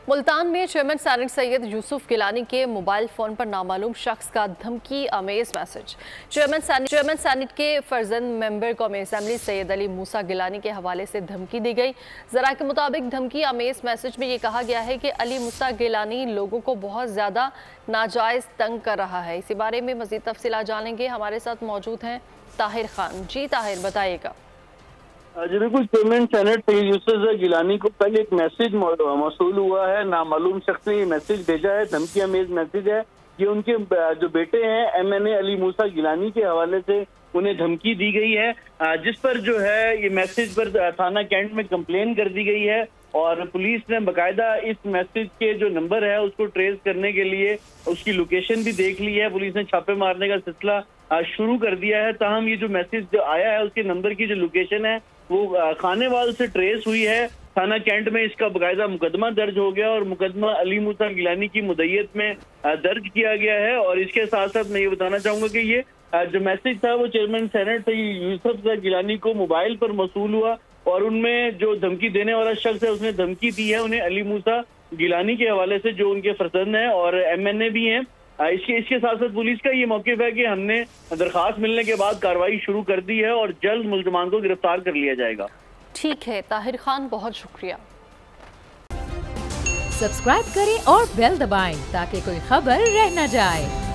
मुल्तान में chairman senate Syed Yusuf Gilani के mobile phone पर नामालूम शख्स का धमकी अमेज मैसेज। चेयरमैन सेनेट के फर्जंद मेंबर कौमी असेंबली सैयद अली मूसा गिलानी के हवाले से धमकी दी गई। जरा के मुताबिक धमकी अमेज मैसेज में ये कहा गया है कि अली मूसा गिलानी लोगों को बहुत ज़्यादा नाजायज़ तंग कर रहा है। इसी बारे में मज़ीद तफसीलात जानेंगे। हमारे साथ मौजूद हैं ताहिर खान। जी ताहिर, बताइएगा। जी बिल्कुल, चेयरमैन सेनेट सैयद यूसुफ गिलानी को पहले एक मैसेज मौसूल हुआ है। नामालूम शख्स ने ये मैसेज भेजा है, धमकी अमेज मैसेज है। ये उनके जो बेटे हैं MNA अली मूसा गिलानी के हवाले से उन्हें धमकी दी गई है, जिस पर जो है ये मैसेज पर थाना कैंट में कंप्लेन कर दी गई है और पुलिस ने बाकायदा इस मैसेज के जो नंबर है उसको ट्रेस करने के लिए उसकी लोकेशन भी देख ली है। पुलिस ने छापे मारने का सिलसिला शुरू कर दिया है। ताहम ये जो मैसेज जो आया है उसके नंबर की जो लोकेशन है वो खानेवाल से ट्रेस हुई है। थाना कैंट में इसका बाकायदा मुकदमा दर्ज हो गया और मुकदमा अली मूसा गिलानी की मुद्दत में दर्ज किया गया है। और इसके साथ साथ मैं ये बताना चाहूंगा कि ये जो मैसेज था वो चेयरमैन सेनेट सैयद यूसुफ गिलानी को मोबाइल पर मौसूल हुआ और उनमें जो धमकी देने वाला शख्स है उसने धमकी दी है उन्हें अली मूसा गिलानी के हवाले से, जो उनके फर्जंद हैं और MNA भी हैं। इसके साथ साथ पुलिस का ये मौक़िफ़ है कि हमने दरख्वास्त मिलने के बाद कार्रवाई शुरू कर दी है और जल्द मुल्ज़िमान को गिरफ्तार कर लिया जाएगा। ठीक है ताहिर खान, बहुत शुक्रिया। सब्सक्राइब करें और बेल दबाएं ताकि कोई खबर रह न जाए।